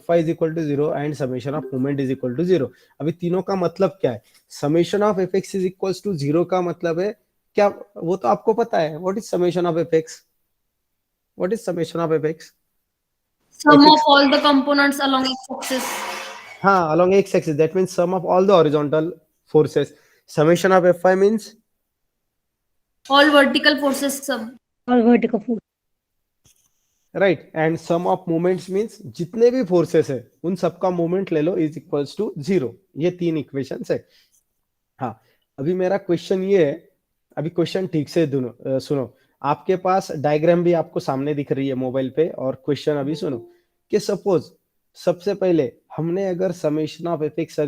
Fy is equal to 0 and summation of moment is equal to 0. अभी तीनों का मतलब क्या है? Summation of fx is equals to 0 का मतलब है क्या? वो तो आपको पता है. What is summation of fx? What is summation of fx? Sum fx of all the components along x-axis. हाँ, along x-axis. That means sum of all the horizontal forces. Summation of Fy means All vertical forces sum. All vertical force. Right. And sum of moments means जितने भी forces है उन सबका moment ले लो is equals to 0. ये तीन equations है. हाँ, अभी मेरा क्वेश्चन ये है. अभी क्वेश्चन ठीक से सुनो. आपके पास डायग्राम भी आपको सामने दिख रही है मोबाइल पे, और क्वेश्चन अभी सुनो कि सपोज सबसे पहले हमने अगर summation of FX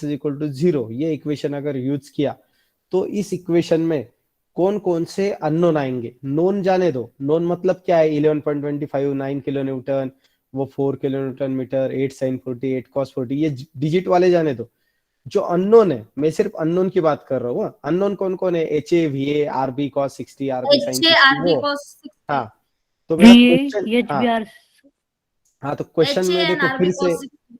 is equal to 0 ये इक्वेशन अगर यूज किया तो इस इक्वेशन में कौन कौन से अननोन आएंगे? नोन जाने दो. नोन मतलब क्या है? 11.25, 9 किलो न्यूटन, वो 4 kilo Newton metre, 8 sin 40, 8 cos 40, ये डिजिट वाले जाने दो. जो अननोन है, मैं सिर्फ अननोन की बात कर रहा हूँ. अननोन कौन कौन है? H A, V A, R B cos 60, R B sin 60, HA, RB वो. cos 60. हाँ, तो मेरा VA, क्वेश्चन, हाँ HBR. हाँ, तो क्वेश्चन HA में and देखो RB फिर से, cos 60.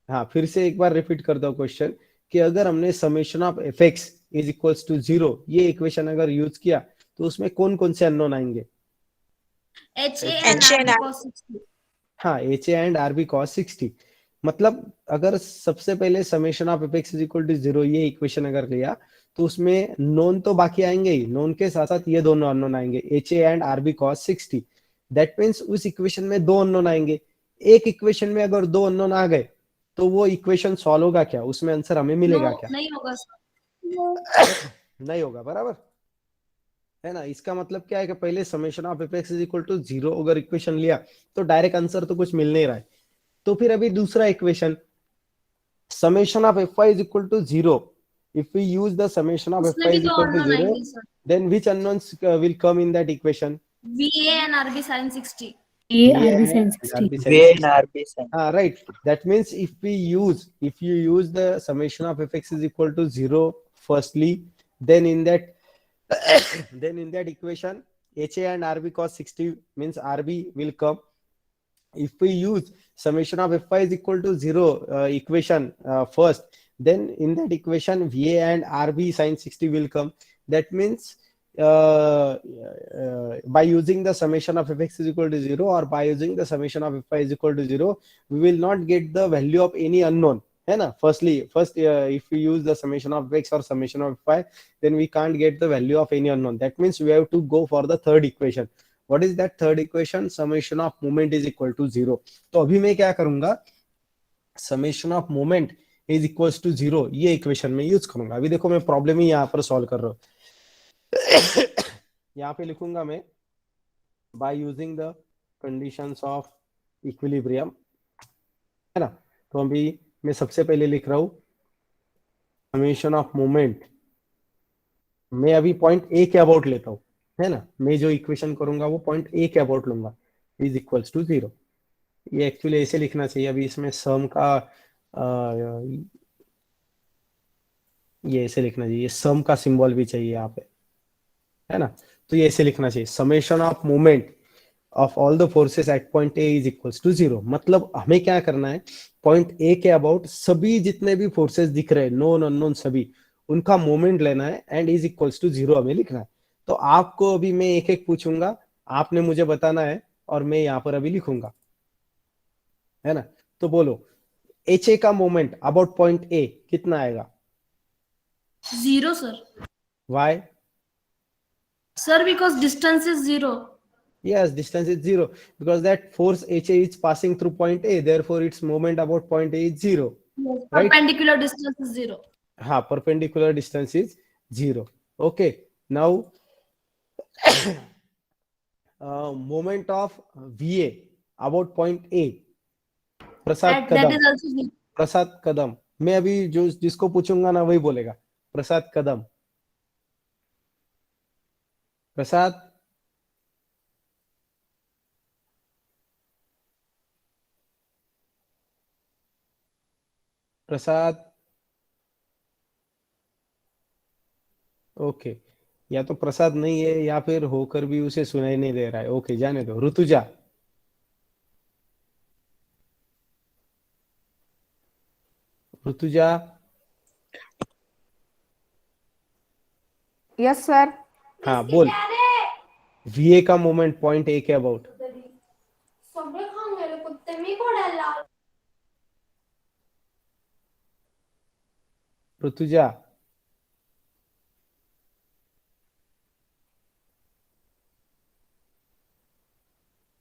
हाँ फिर से एक बार रिपीट कर दो क्वेश्चन कि अगर हमने summation of F X is equals to 0 ये इक्वेशन अगर यूज किया तो उसमें कौन कौन से अननोन आएंगे? HA and RB cos 60. हाँ, H A and R B cos 60. मतलब अगर सबसे पहले summation of F X is equal to 0 ये इक्वेशन अगर लिया तो उसमें नोन तो बाकी आएंगे ही, नोन के साथ साथ ये दोनों अननोन आएंगे, H A and R B cos 60. That means उस इक्वेशन में दो अननोन आएंगे. एक इक्वेशन में अगर दो अननोन आ गए तो वो इक्वेशन सॉल्व होगा क्या? उसमें आंसर हमें मिलेगा क्या? नहीं होगा नहीं होगा. बराबर है ना. इसका मतलब क्या है कि पहले summation of F X is equal to 0 अगर इक्वेशन लिया तो डायरेक्ट आंसर तो कुछ मिल नहीं रहा है. तो फिर अभी दूसरा equation summation of fy is equal to 0. If we use the summation of उसमें fy भी is तो equal to अननोन 0, आएंगे sir. then which unknowns will come in that equation? VA and RB sin 60. VA, RB VA sin and 60. RB sin VA 60. and RB sin. Right. That means if you use the summation of fx is equal to 0 firstly, then in that equation HA and RB cos 60 means RB will come. If we use summation of fy is equal to 0 equation first, then in that equation VA and RB sin 60 will come. That means by using the summation of fx is equal to 0 or by using the summation of fy is equal to 0, we will not get the value of any unknown. है ना. First if we use the summation of x or summation of phi, then we can't get the value of any unknown. That means we have to go for the third equation. What is that third equation? Summation of moment is equal to 0. तो अभी मैं क्या करूंगा? summation of moment is equals to 0 ये equation में use करूंगा. अभी देखो मैं प्रॉब्लम ही यहाँ पर सॉल्व कर रहा हूँ. यहाँ पे लिखूंगा मैं by using the conditions of equilibrium, है ना. तो अभी मैं सबसे पहले लिख रहा हूं समेशन ऑफ मोमेंट. मैं अभी पॉइंट ए के अबाउट लेता हूं, है ना. मैं जो इक्वेशन करूंगा वो पॉइंट ए के अबाउट लूंगा, इज इक्वल्स टू 0. ये एक्चुअली ऐसे लिखना चाहिए. अभी इसमें सम का ये ऐसे लिखना चाहिए, सम का सिंबल भी चाहिए यहाँ पे, है ना. तो ये ऐसे लिखना चाहिए summation of moment of all the forces at point A is equals to 0. मतलब हमें क्या करना है? पॉइंट ए के अबाउट सभी जितने भी फोर्सेस दिख रहे हैं, नोन अननोन सभी, उनका मोमेंट लेना है एंड इज इक्वल्स टू 0 हमें लिखना है. तो आपको अभी मैं एक एक पूछूंगा, आपने मुझे बताना है और मैं यहाँ पर अभी लिखूंगा, है ना. तो बोलो एच ए का मोमेंट अबाउट पॉइंट ए कितना आएगा? 0 sir. Why? Sir, because distance is 0. Yes, distance is 0 because that force HA is passing through point A, therefore its moment about point A is 0. Yes. Right? Perpendicular distance is 0. हाँ, perpendicular distance is 0. Okay, now moment of VA about point A. Prasad That Kadam. is also 0. प्रसाद कदम. मैं अभी जो जिसको पूछूंगा ना वही बोलेगा. प्रसाद कदम. प्रसाद. प्रसाद. Okay, या तो प्रसाद नहीं है या फिर होकर भी उसे सुनाई नहीं दे रहा है. ओके, जाने दो. ऋतुजा. Rutuja, yes sir. हाँ बोल. VA का मोमेंट पॉइंट ए के अबाउट. सगळे खाऊन गेले कुत्ते, मी कोणाला Rutuja,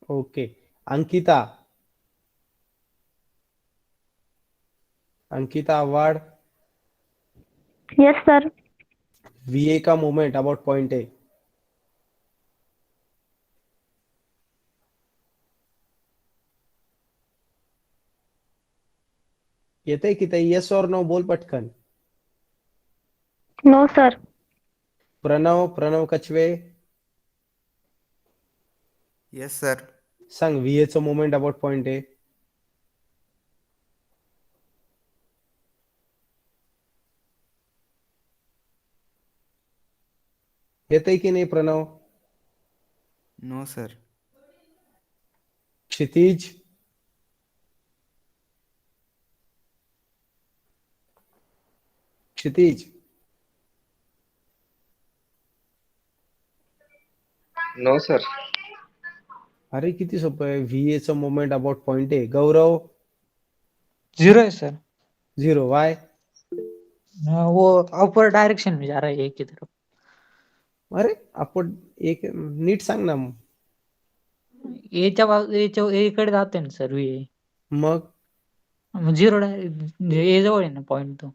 okay. Ankita, Ankita award. Yes, sir. VA का मोमेंट अबाउट पॉइंट ए. येतंय की ते येस और नो बोल पटकन. No, sir. Pranav, Pranav Kachhave, yes sir. सांग VA चं मोमेंट अबाउट पॉइंट ए. येतंय की नाही प्रणव. No sir. Kshitij, Kshitij, no sir. अरे किती सोपं आहे. VA चं moment about point A. Gaurav, 0 है सर. 0. वाय. वो अपर डायरेक्शन में जा रहा है एक की तरफ. अरे आपण एक नीट सांग ना. याच्या एकडे जाते ना सर हे. मग 0 ए जवळ आहे ना पॉइंट तो.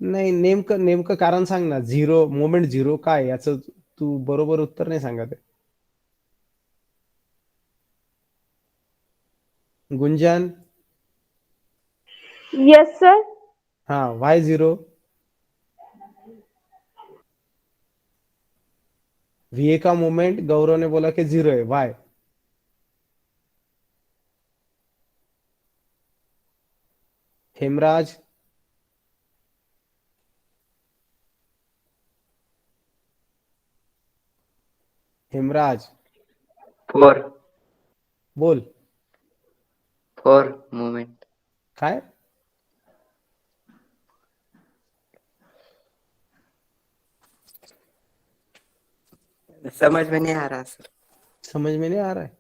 नाही, नेमकं नेमकं कारण सांग ना. झिरो मोमेंट झिरो काय याचं तू बरोबर उत्तर नाही सांगत आहे. Gunjan, yes sir. हाँ वाय 0. VA का मोमेंट गौरव ने बोला कि 0 है. वाय. हेमराज, हेमराज 4. बोल 4 मोमेंट. काय. समझ में नहीं आ रहा सर. समझ में नहीं आ रहा है.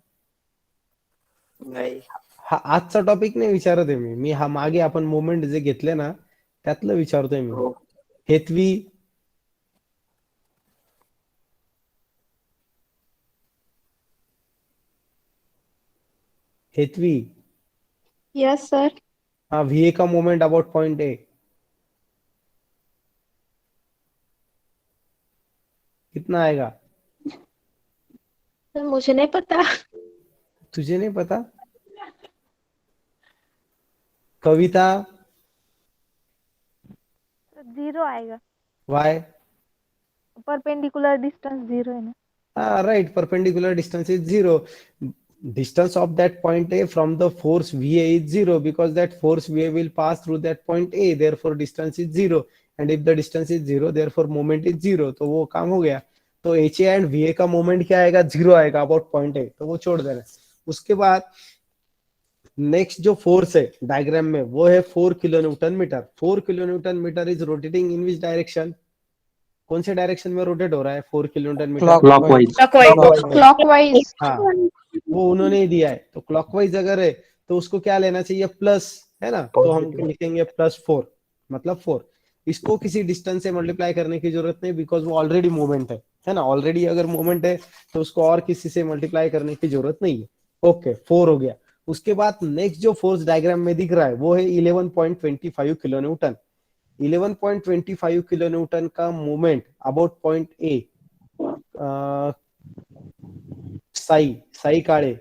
नहीं. हा आजचा टॉपिक नाही विचारत आहे मी हा मागे आपण मोमेंट जे घेतले ना त्यातलं विचारतोय मी. हो. Hetvi, Hetvi, yes sir. हाँ VA का मोमेंट अबाउट पॉइंट ए. कितना आएगा. मुझे नहीं पता. तुझे नहीं पता. कविता, 0 आएगा. वाय. परपेंडिकुलर डिस्टेंस 0 है ना. Right, perpendicular distance is 0. Distance of that point A from the force VA is 0 because that force VA will pass through that point A, therefore distance is 0. And if the distance is 0, therefore moment is 0. तो वो काम हो गया. तो HA and VA का moment क्या आएगा. 0 आएगा अबाउट पॉइंट ए. तो वो छोड़ देना. उसके बाद नेक्स्ट जो फोर्स है डायग्राम में वो है 4 kilonewton metre. 4 kilonewton metre is rotating in which direction. कौन से डायरेक्शन में रोटेट हो रहा है 4 किलोमीटर मीटर. क्लॉकवाइज. क्लॉकवाइज. हाँ वो उन्होंने ही दिया है. तो क्लॉकवाइज अगर है तो उसको क्या लेना चाहिए. प्लस है ना. तो हम लिखेंगे +4 मतलब 4. इसको किसी डिस्टेंस से मल्टीप्लाई करने की जरूरत नहीं बिकॉज वो ऑलरेडी मूवमेंट है ना. ऑलरेडी अगर मूवमेंट है तो उसको और किसी से मल्टीप्लाई करने की जरूरत नहीं है. ओके 4 हो गया. उसके बाद नेक्स्ट जो फोर्स डायग्राम में दिख रहा है वो है 11.25 किलो न्यूटन. 11.25 किलो न्यूटन का movement about point A. Sai Sai Kale,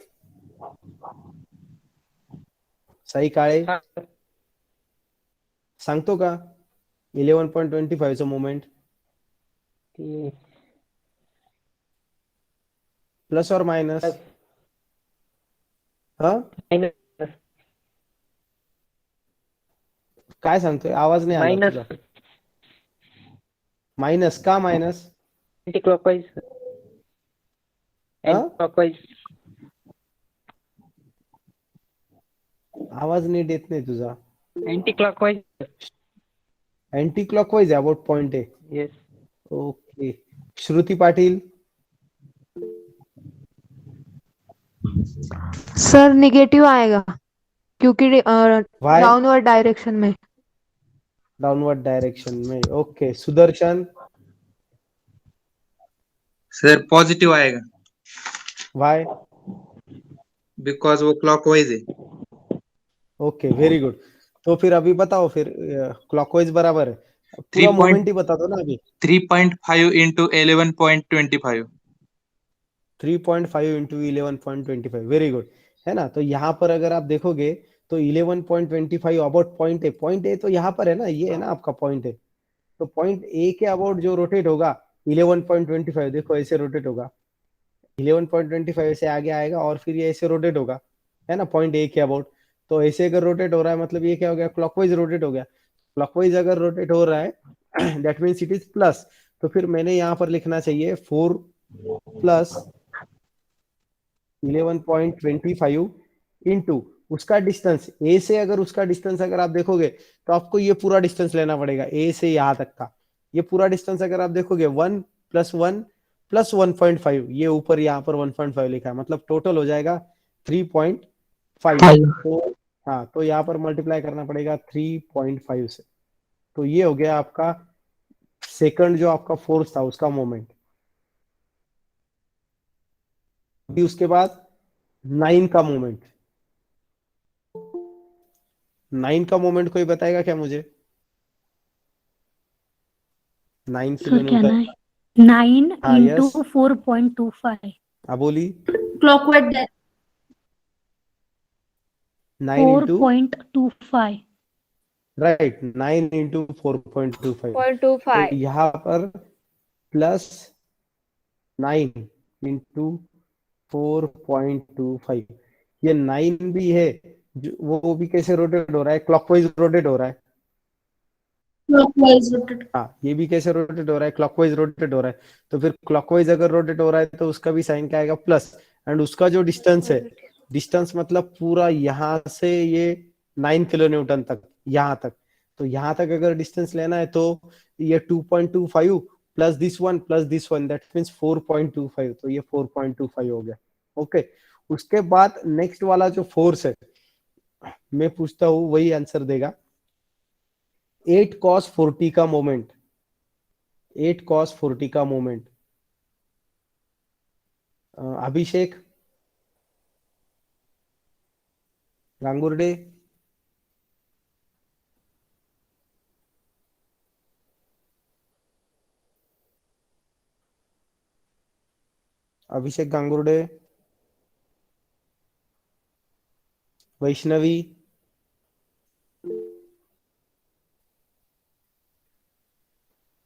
Sai Kale सांगतो का 11.25 चा मोमेंट. Plus or minus. हा काय सांगतोय आवाज नाही आला तुझा. मायनस का minus. Anti clockwise. Anti clockwise. आवाज नीट येत नाही तुझा. Anti clockwise. Anti clockwise about point A. Yes. Okay, Shruti Patil. Sir negative आएगा क्योंकि वाई? डाउनवर्ड डायरेक्शन में। डाउनवर्ड डायरेक्शन में। ओके, सुदर्शन। सर पॉजिटिव आएगा वाई? बिकॉज वो क्लॉकवाइज है। Okay, very good. तो फिर अभी बताओ, फिर क्लॉकवाइज बराबर है, पूरा 3 मोमेंट ही बता दो ना अभी। 3.5 इंटू 11.25। 3.5 इंटू 11.25, वेरी गुड, है ना। तो यहाँ पर अगर आप देखोगे तो 11.25 about point A. Point A तो यहाँ पर है ना, ये है ना आपका पॉइंट ए। तो पॉइंट ए के अबाउट जो रोटेट होगा 11.25, देखो ऐसे रोटेट होगा, 11.25 ऐसे आगे आएगा और फिर ये ऐसे रोटेट होगा, है ना, पॉइंट ए के अबाउट। तो ऐसे अगर रोटेट हो रहा है मतलब ये क्या हो गया, क्लॉकवाइज रोटेट हो गया। क्लॉकवाइज अगर रोटेट हो रहा है that means it is plus. तो फिर मैंने यहाँ पर लिखना चाहिए 4 प्लस 11.25 इंटू उसका डिस्टेंस ए से। अगर उसका डिस्टेंस अगर आप देखोगे तो आपको ये पूरा डिस्टेंस लेना पड़ेगा ए से यहाँ तक का। ये पूरा डिस्टेंस अगर आप देखोगे 1 + 1 + 1.5, ये ऊपर यहाँ पर 1.5 लिखा है, मतलब टोटल हो जाएगा 3.5। तो हाँ, तो यहाँ पर मल्टीप्लाई करना पड़ेगा 3.5 से। तो ये हो गया आपका सेकंड जो आपका फोर्स था उसका मोमेंट। अभी उसके बाद 9 का मोमेंट। 9 का मोमेंट कोई बताएगा क्या मुझे? 9 सर क्या किलोमीटर। ना है 9 हाँ, into यस, 4.25 हाँ बोली। clockwise 9 into 4.25 right, 9 into 4.25। 4.25। तो यहाँ पर प्लस 9 इंटू 4.25, ये 9 भी है वो भी कैसे रोटेट हो रहा है, क्लॉकवाइज रोटेट हो रहा है। clockwise rotate। हाँ, ये भी कैसे रोटेट हो रहा है, क्लॉकवाइज रोटेट हो रहा है। तो फिर क्लॉकवाइज अगर रोटेट हो रहा है तो उसका भी साइन क्या आएगा, प्लस। एंड उसका जो डिस्टेंस है, डिस्टेंस मतलब पूरा यहाँ से ये 9 किलो न्यूटन तक, यहाँ तक। तो यहाँ तक अगर डिस्टेंस लेना है तो ये 2.25 plus this one that means 4.25। तो ये 4.25 हो गया। ओके, उसके बाद नेक्स्ट वाला जो फोर्स है मैं पूछता हूँ वही आंसर देगा। 8 cos 40 का मोमेंट, 8 cos 40 का moment. Abhishek Gangurde. Abhishek Gangurde. Vaishnavi.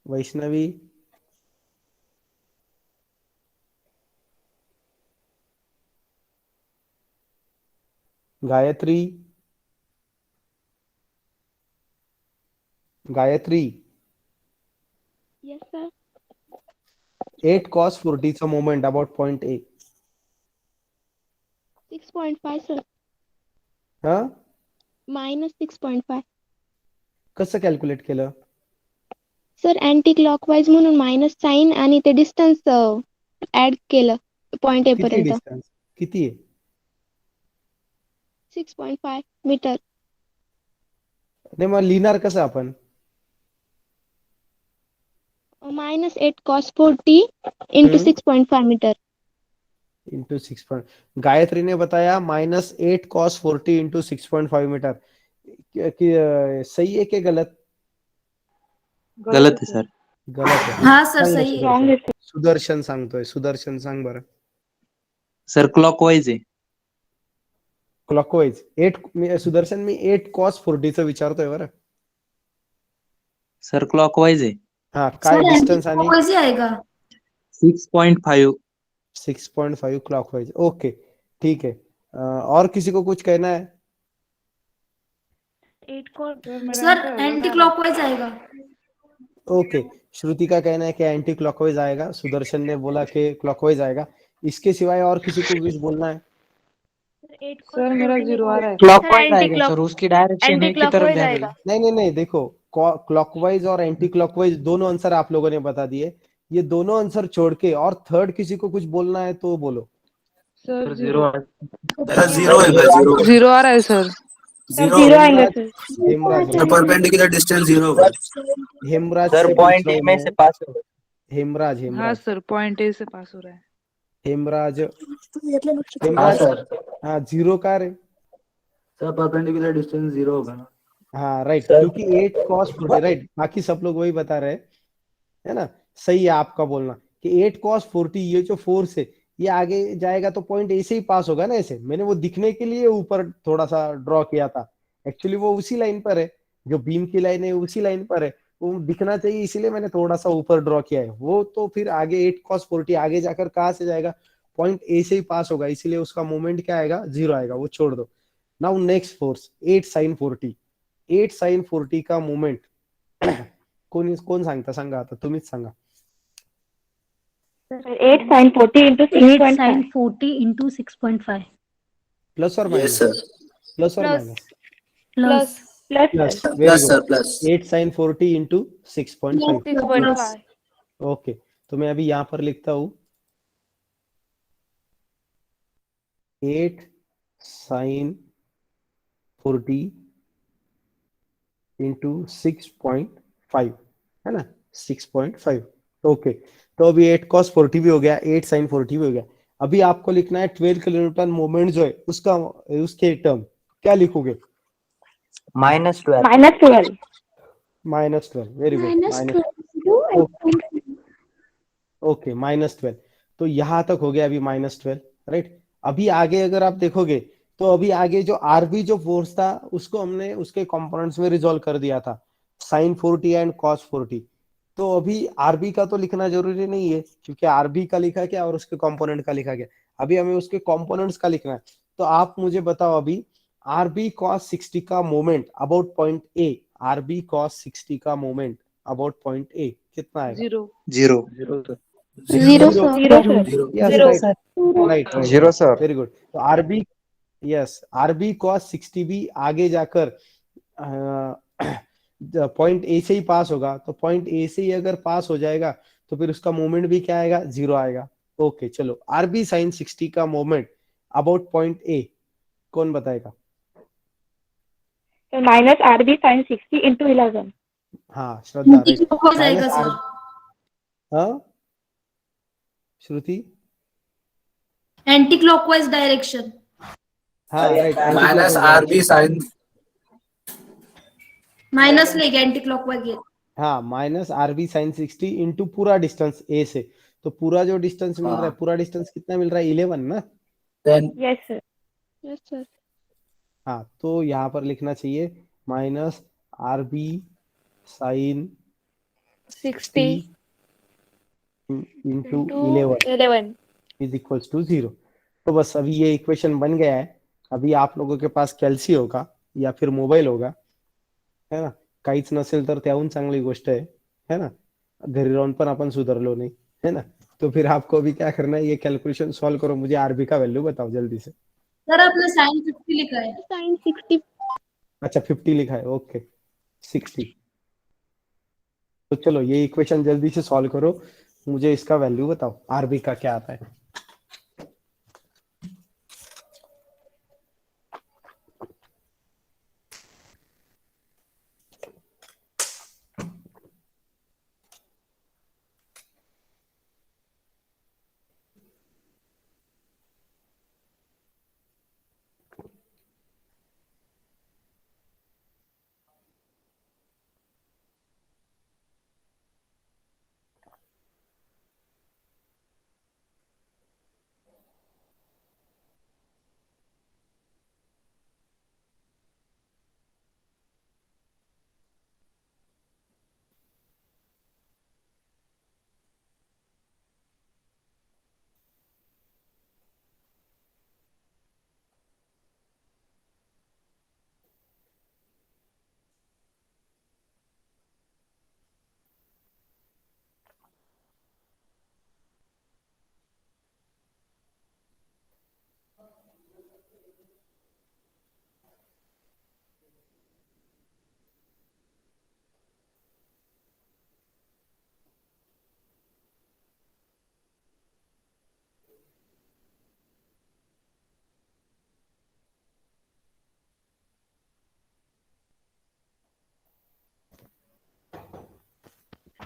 Vaishnavi. Gayatri. Gayatri. Yes, sir. 8 cos 40 चा moment about point A. 6.5, sir. हा, -6.5. कसं कॅल्क्युलेट केलं? सर अँटी क्लॉकवाईज म्हणून मायनस साइन आणि ते डिस्टन्स ऍड केलं पॉइंट ए किती पर्यंत. डिस्टन्स किती आहे? 6.5 मीटर. नाही, मग लिहिणार कसं आपण? -8 cos 40 इंटू 6.5 मीटर. Into 6 point. गायत्री ने बताया -8 cos 40 इंटू 6.5 मीटर। सही है कि गलत? गलत है सर। गलत है। हाँ सर सांग ना सही है। सुदर्शन। सुदर्शन सांगतोय, सुदर्शन सांग बरं। सर क्लॉकवाइज आहे। क्लॉकवाइज 8, सुदर्शन मी 8 cos 40 चं विचारतोय बरं। सर क्लॉकवाइज आहे। हा, काय सर डिस्टन्स आणि clockwise ही आएगा। 6.5। 6.5 क्लॉकवाइज। ओके, ठीक है। और किसी को कुछ कहना है? सर एंटी क्लॉकवाइज आएगा। ओके, श्रुति का कहना है कि एंटी क्लॉकवाइज आएगा, सुदर्शन ने बोला कि क्लॉकवाइज आएगा। इसके सिवाय और किसी को कुछ बोलना है? सर मेरा जीरो आ रहा है। क्लॉकवाइज आएगा सर, उसकी डायरेक्शन एक की तरफ जा रही है। नहीं नहीं देखो, क्लॉकवाइज और एंटी क्लॉकवाइज दोनों आंसर आप लोगों ने बता दिए। ये दोनों आंसर छोड़ के और थर्ड किसी को कुछ बोलना है तो बोलो। सर जीरो जीरो आ रहा है सर। जीरो आएंगे sir. Hemraj perpendicular distance zero होगा। हेमराज सर से पॉइंट पूछ रहा ए हूँ में मैं। से पास हो गए। हेमराज हाँ हेमराज सर, पॉइंट ए से पास हो रहा है। हेमराज हाँ हेमराज सर। हाँ जीरो का रे। सर परपेंडिकुलर डिस्टेंस जीरो होगा ना। हाँ राइट, क्योंकि 8 cos 40 राइट, बाकी सब लोग वही बता रहे हैं, है ना। सही है आपका बोलना कि 8 cos 40 ये जो फोर्स है ये आगे जाएगा तो पॉइंट ऐसे ही पास होगा ना। ऐसे मैंने वो दिखने के लिए ऊपर थोड़ा सा ड्रॉ किया था, एक्चुअली वो उसी लाइन पर है, जो बीम की लाइन है उसी लाइन पर है, वो दिखना चाहिए इसीलिए मैंने थोड़ा सा ऊपर ड्रॉ किया है। वो तो फिर आगे 8 cos 40 आगे जाकर कहाँ से जाएगा, पॉइंट ए से ही पास होगा, इसीलिए उसका मोमेंट क्या आएगा, जीरो आएगा, वो छोड़ दो। Now next force 8 sin 40, 8 sin 40 का मोमेंट कोण सांगता, सांगा आता, तुम्हीच सांगा। 8 sin 40 into 8 6.5. sin 40 into 6.5. Plus और यस माइनस, सर। प्लस और minus, Plus. Plus plus, sir. Very plus good. Sir plus. 8 sin 40 into 6.5। Plus. Okay, तो मैं अभी यहां पर लिखता हूं 8 sin 40 इंटू 6.5, है ना, 6.5। ओके, तो अभी 8 cos 40 भी हो गया, 8 sin 40 भी हो गया। अभी आपको लिखना है 12 किलोन्यूटन मोमेंट जो है उसका, उसके टर्म क्या लिखोगे, -12। -12. -12, वेरी गुड, ओके -12। तो यहां तक हो गया अभी -12, राइट। अभी आगे अगर आप देखोगे तो अभी आगे जो आरबी जो फोर्स था उसको हमने उसके कंपोनेंट्स में रिजॉल्व कर दिया था, sin 40 एंड cos 40। तो अभी आरबी का तो लिखना जरूरी नहीं है क्योंकि आरबी का लिखा क्या और उसके कंपोनेंट का लिखा गया। अभी हमें उसके कंपोनेंट्स का लिखना है। तो आप मुझे बताओ अभी आरबी cos 60 का moment about point A, RB cos 60 का मोमेंट अबाउट पॉइंट ए कितना आएगा? Zero. Zero zero Zero. Sir. Zero sir. Yes, zero right, sir. right, right, zero sir. Very good. तो आरबी, यस, आरबी cos 60 भी आगे जाकर point A से ही पास होगा, तो पॉइंट ए से ही अगर पास हो जाएगा तो फिर उसका मोमेंट भी क्या आएगा, जीरो आएगा। ओके चलो, आरबी sin 60 का मोमेंट अबाउट पॉइंट ए कौन बताएगा? So minus RB sin 60 into 11. हाँ श्रद्धा, राइट, हो जाएगा माइनस आर, सर। हाँ श्रुति, एंटी क्लॉकवाइज डायरेक्शन। हाँ right, minus R B sine. Minus लेके एंटी क्लॉकवाइज ये। हाँ -RB sin 60 इंटू पूरा डिस्टेंस ए से। तो पूरा जो डिस्टेंस मिल रहा है, पूरा डिस्टेंस कितना मिल रहा है, 11 ना। Then Yes sir. Yes sir. हाँ, तो यहाँ पर लिखना चाहिए -RB sin 60 into 11 is equals to 0। तो बस अभी ये इक्वेशन बन गया है। अभी आप लोगों के पास कैल्सी होगा या फिर मोबाईल होगा, है ना, काहीच नसेल तर त्याहून चांगली गोष्ट है ना, घरी राहून पण आपण सुधारलो नाही, है ना। तो फिर आपको अभी क्या करना है, ये कैलकुलेशन सॉल्व करो, मुझे आरबी का वैल्यू बताओ जल्दी से। सर आपने साइन 50 लिखा है। साइन 60। अच्छा 50 लिखा है, ओके 60। तो चलो ये इक्वेशन जल्दी से सॉल्व करो, मुझे इसका वैल्यू बताओ, आरबी का क्या आता है।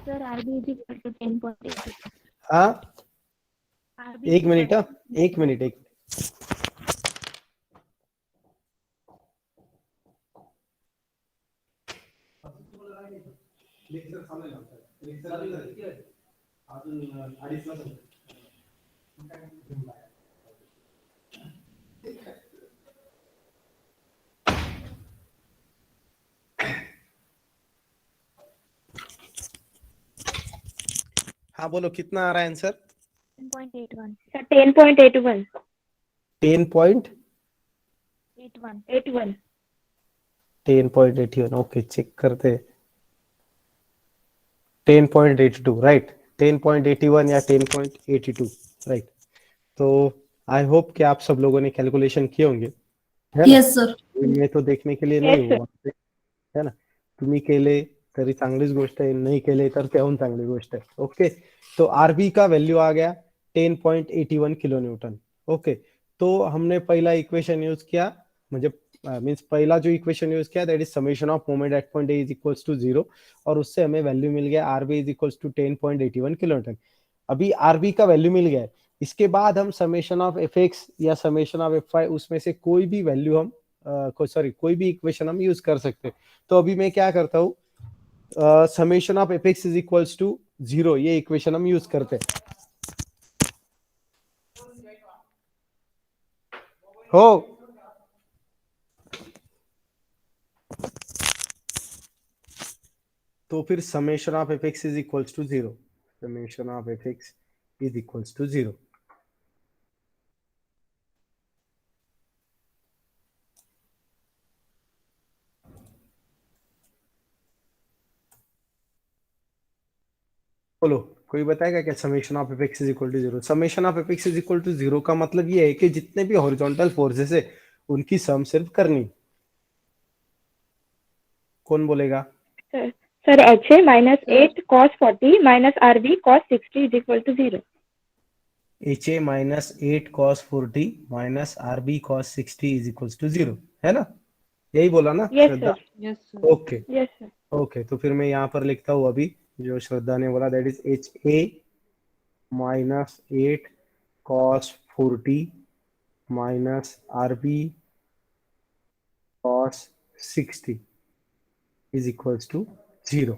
Sir, RB is equal to 10.8. हाँ RB एक मिनट, हाँ एक मिनट एक हाँ बोलो कितना आ रहा है आंसर? 10.81. Sir, 10.81. 10.81 81. 10.81 ओके चेक करते हैं 10.82 राइट 10.81 या 10.82 राइट। तो आई होप कि आप सब लोगों ने कैलकुलेशन किए होंगे है ना? Yes, sir. मैं तो देखने के लिए Yes, नाही sir. हुआ है ना? तुम्ही केले तरी चांगलीच गोष्ट आहे, नाही केले तर त्याहून चांगली गोष्ट आहे. ओके तो आरबी का वैल्यू आ गया 10.81 किलो न्यूटन. ओके तो हमने पहला इक्वेशन यूज किया म्हणजे मीन्स पहला जो इक्वेशन यूज किया that is summation of moment at point A is equals to 0 और उससे हमें वैल्यू मिल गया RB is equals to 10.81 kilo newton. अभी आरबी का वैल्यू मिल गया है, इसके बाद हम समेशन ऑफ एफ एक्स या समेशन ऑफ एफ वाई उसमें से कोई भी वैल्यू हम कोई भी इक्वेशन हम यूज कर सकते हैं. तो अभी मैं क्या करता हूँ summation of F X is equals to 0 ये इक्वेशन हम यूज करते हैं. हो तो फिर summation of F X is equals to 0 summation of F X is equals to 0. बोलो कोई बताएगा क्या summation of F X is equal to 0? Summation of F X is equal to 0 का मतलब ये है कि जितने भी हॉरिजॉन्टल फोर्सेस है उनकी सम सिर्फ करनी. कौन बोलेगा? Sir, sir, HA minus 8 cos 40 minus RB cos 60 is equal to 0. H A minus 8 cos 40 minus R B cos 60 is equals to 0 है ना? यही बोला ना Yes, Shraddha? sir. Yes, sir. Okay Yes, sir. Okay तो फिर मैं यहाँ पर लिखता हूँ अभी जो श्रद्धा ने बोला that is H A minus 8 cos 40 minus R B cos 60 is equals to 0.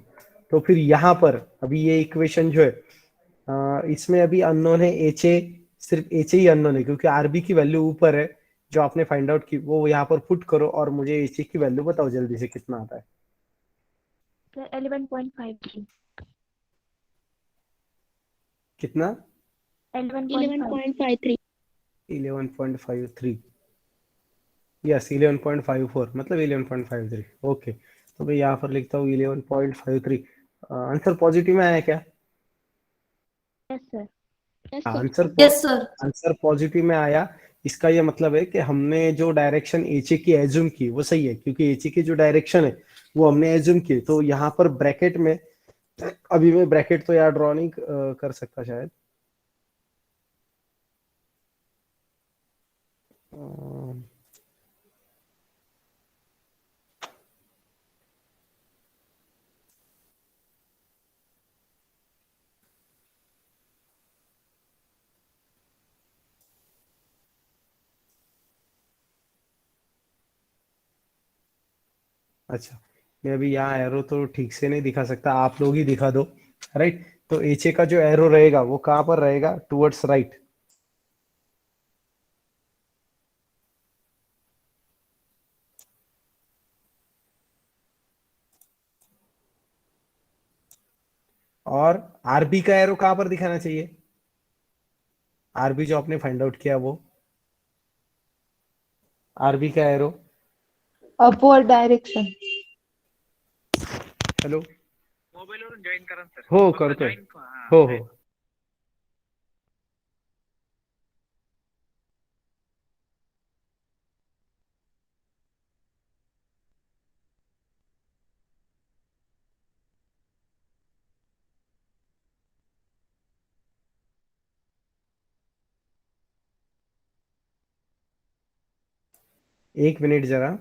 तो फिर यहाँ पर अभी ये इक्वेशन जो है इसमें अभी अननोन है एच ए, सिर्फ एच ए ही अननोन है क्योंकि आरबी की वैल्यू ऊपर है जो आपने फाइंड आउट की वो यहाँ पर पुट करो और मुझे एच ए की वैल्यू बताओ जल्दी से कितना आता है. Sir, 11.53. कितना? 11.53. 11.53 यस 11.54 मतलब 11.53 ओके तो मैं यहाँ पर लिखता हूँ 11.53. आंसर पॉजिटिव में आया क्या? Yes, sir. Yes, sir. Answer Yes, sir. Answer positive में आया. इसका ये मतलब है कि हमने जो डायरेक्शन एच ए की एज्यूम की वो सही है क्योंकि एच ए की जो डायरेक्शन है वो हमने एज्यूम की. तो यहाँ पर ब्रैकेट में अभी मैं ब्रैकेट तो यार ड्रॉ नहीं कर सकता शायद. अच्छा मैं अभी यहाँ एरो तो ठीक से नहीं दिखा सकता, आप लोग ही दिखा दो राइट. तो एच ए का जो एरो रहेगा वो कहाँ पर रहेगा? Towards right. और आरबी का एरो कहाँ पर दिखाना चाहिए? आरबी जो आपने फाइंड आउट किया वो आरबी का एरो Upward direction. हॅलो मोबाईलवरून जॉईन करा सर. हो करतोय. हो हो एक मिनिट जरा.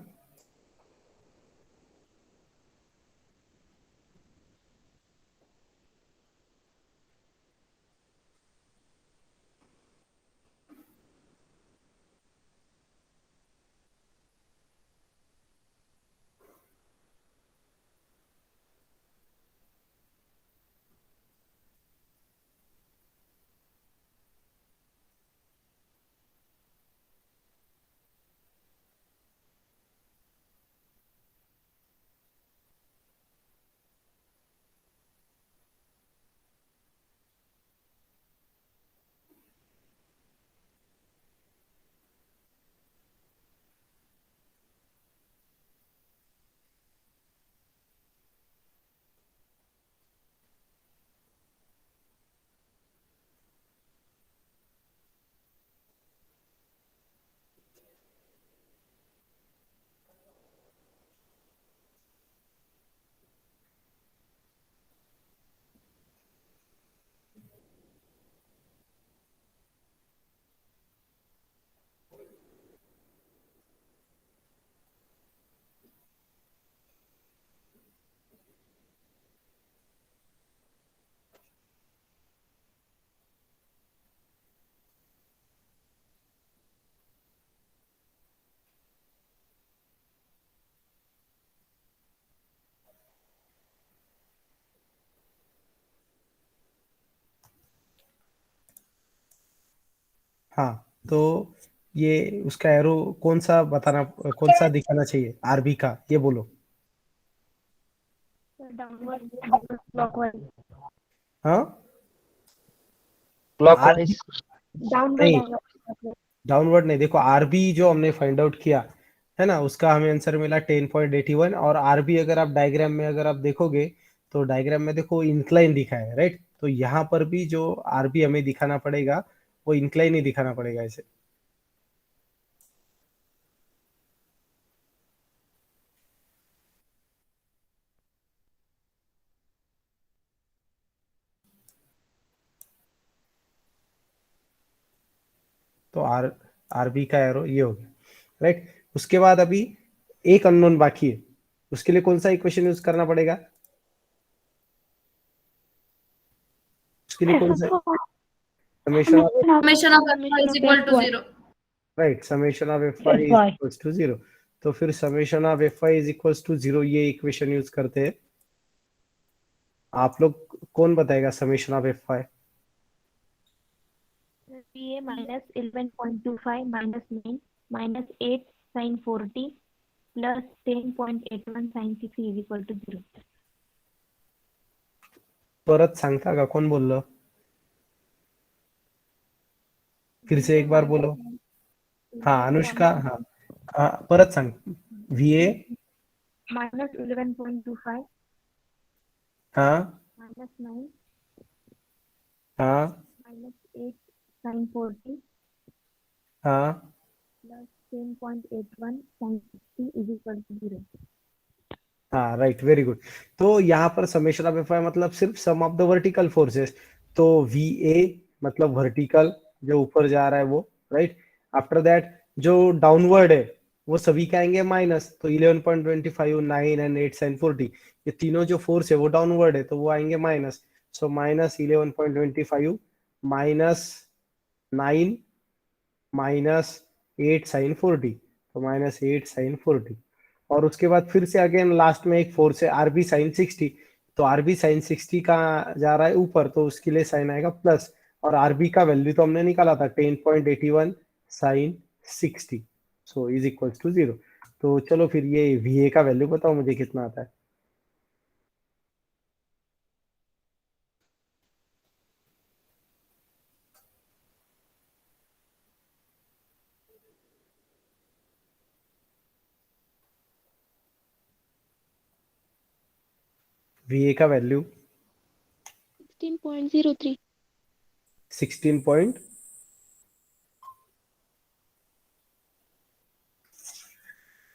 हाँ, तो ये उसका एरो कौन सा बताना, कौन सा दिखाना चाहिए आरबी का, ये बोलो। Downward clockwise. हाँ, क्लॉकवाइज। नहीं, डाउनवर्ड। डाउनवर्ड नहीं, देखो आरबी जो हमने फाइंड आउट किया है ना, उसका हमें आंसर मिला 10.81। और आरबी अगर आप डायग्राम में अगर आप देखोगे तो डायग्राम में देखो इंक्लाइन दिखा है, राइट। तो यहाँ पर भी जो आरबी हमें दिखाना पड़ेगा वो इंक्लाइन ही दिखाना पड़ेगा ऐसे। तो आरबी का एरो ये हो गया, राइट। उसके बाद अभी एक अननोन बाकी है, उसके लिए कौन सा इक्वेशन यूज करना पड़ेगा, उसके लिए कौन सा summation of, Summation of FY is equal to 0. Right, summation of F Y is equals to 0। तो फिर summation of F Y is equals to 0 ये इक्वेशन यूज करते हैं। आप लोग कौन बताएगा summation of F I? VA minus 11.25 minus 9 minus 8 sin 40 plus 10.81 sin 60 is equal to 0. परत सांगता का, कोण बोललं? फिर से एक बार बोलो। हाँ अनुष्का, हाँ हाँ, परत सांग। VA minus 11.25 हाँ minus 9 हाँ minus 8 sin 40 हाँ plus 10.81 sin 60 is equal to 0. हाँ, राइट, वेरी गुड। तो यहाँ पर समेशन ऑफ एफ आई मतलब सिर्फ सम ऑफ द वर्टिकल फोर्सेस। तो VA मतलब वर्टिकल जो ऊपर जा रहा है वो, राइट। आफ्टर दैट जो डाउनवर्ड है वो सभी का आएंगे माइनस। तो 11.25, 9 एंड 8 sin 40, ये तीनों जो फोर्स है वो डाउनवर्ड है तो वो आएंगे minus. So minus 11.25 minus 9 minus 8 sin 40, तो माइनस 8 sin 40। और उसके बाद फिर से अगेन लास्ट में एक फोर्स है आरबी साइन 60। तो आरबी साइन 60 का जा रहा है ऊपर, तो उसके लिए साइन आएगा प्लस। और आरबी का वैल्यू तो हमने निकाला था 10.81 sine 60, so is equals to 0। तो चलो फिर ये VA का वैल्यू बताओ मुझे कितना आता है। VA का value 16.03। 16 point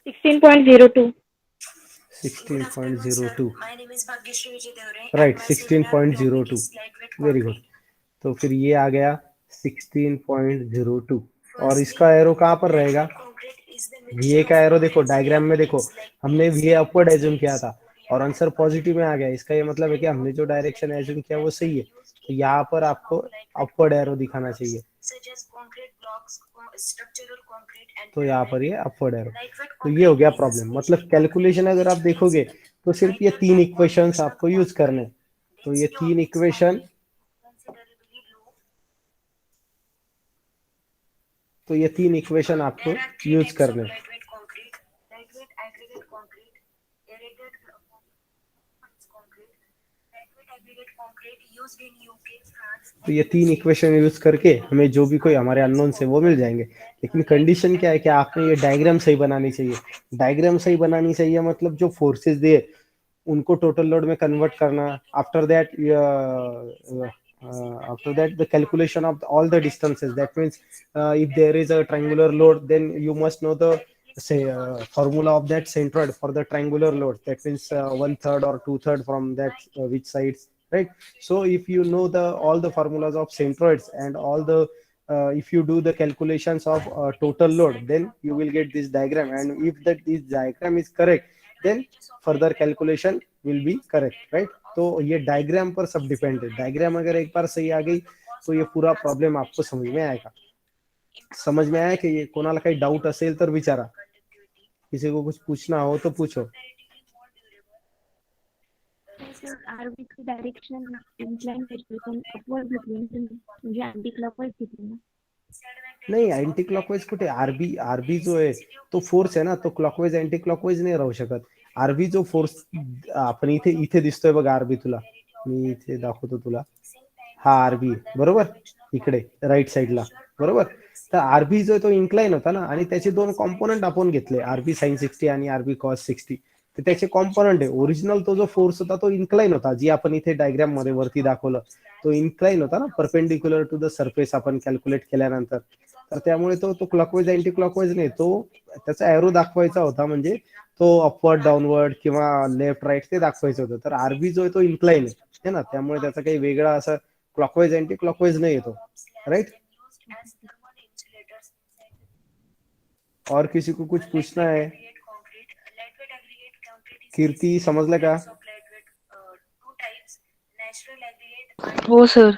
16.02. 16.02, right, 16.02, very good. तो फिर ये आ गया 16.02। और इसका एरो कहाँ पर रहेगा? VA का एरो देखो डायग्राम में, देखो हमने VA अपवर्ड एज्यूम किया था और आंसर पॉजिटिव में आ गया। इसका ये मतलब है कि हमने जो डायरेक्शन एज्यूम किया वो सही है। तो यहाँ पर आपको अपवर्ड एरो दिखाना चाहिए, तो यहाँ पर ये अपवर्ड एरो। तो ये हो गया प्रॉब्लम। मतलब कैलकुलेशन अगर आप देखोगे तो सिर्फ ये 3 इक्वेशंस आपको यूज करने। तो ये 3 इक्वेशन, तो ये 3 इक्वेशन आपको यूज करने। तो ये 3 इक्वेशन यूज करके हमें जो भी कोई हमारे अननोन से वो मिल जाएंगे। लेकिन कंडीशन क्या है कि आपने ये डायग्राम सही बनानी चाहिए। डायग्राम सही बनानी चाहिए मतलब जो फोर्सेस दिए उनको टोटल लोड में कन्वर्ट करना। After that the calculation of all the distances, that means if there is a triangular load then you must know the formula of that centroid for the triangular load, that means 1/3 or 2/3 from that which sides, right? So if you know all the formulas of centroids and all the if you do the calculations of total load, then you will get this diagram, and if this diagram is correct then further calculation will be correct, right? तो ये diagram पर सब depend है। Diagram अगर एक बार सही आ गई तो ये पूरा प्रॉब्लम आपको समझ में आएगा। समझ में आया कि ये कोणाला काही डाउट असेल तर विचारा, किसी को कुछ पूछना हो तो पूछो। आरबी की डायरेक्शन inclined upward घेतली म्हणजे अँटी क्लॉकवाईज घेतली ना। नाही, अँटी क्लॉकवाईज कुठे? आरबी जो आहे तो फोर्स आहे ना, तो क्लॉकवाईज अँटी क्लॉकवाईज नाही राहू शकत. आरबी जो फोर्स आपण इथे इथे दिसतोय बघा, आरबी तुला मी इथे दाखवतो तुला. हा आरबी बरोबर, इकडे राईट साईडला बरोबर. तर आरबी जो तो इन्क्लाइन होता ना, आणि त्याचे दोन कॉम्पोनंट आपण घेतले, आरबी साइन 60 आणि आरबी कॉस 60. तर त्याचे कॉम्पोनंट आहे. ओरिजिनल तो जो फोर्स होता तो इन्क्लाइन होता, जी आपण इथे डायग्राम मध्ये वरती दाखवलं तो इन्क्लाइन होता ना, परपेंडिक्युलर टू द सरफेस आपण कॅल्क्युलेट केल्यानंतर. तर त्यामुळे तो क्लॉकवाईज अँटी क्लॉकवाईज नाही, तो त्याचा एरो दाखवायचा होता, म्हणजे तो अपवर्ड डाऊनवर्ड किंवा लेफ्ट राईट ते दाखवायचं होतं. तर आरबी जो आहे तो इन्क्लाइन आहे ना, त्यामुळे त्याचा काही वेगळा असं क्लॉकवाईज अँटी क्लॉकवाईज नाही येतो, राइट. और किसी को कुछ पूछना है? कीर्ती समजलं का? हो सर.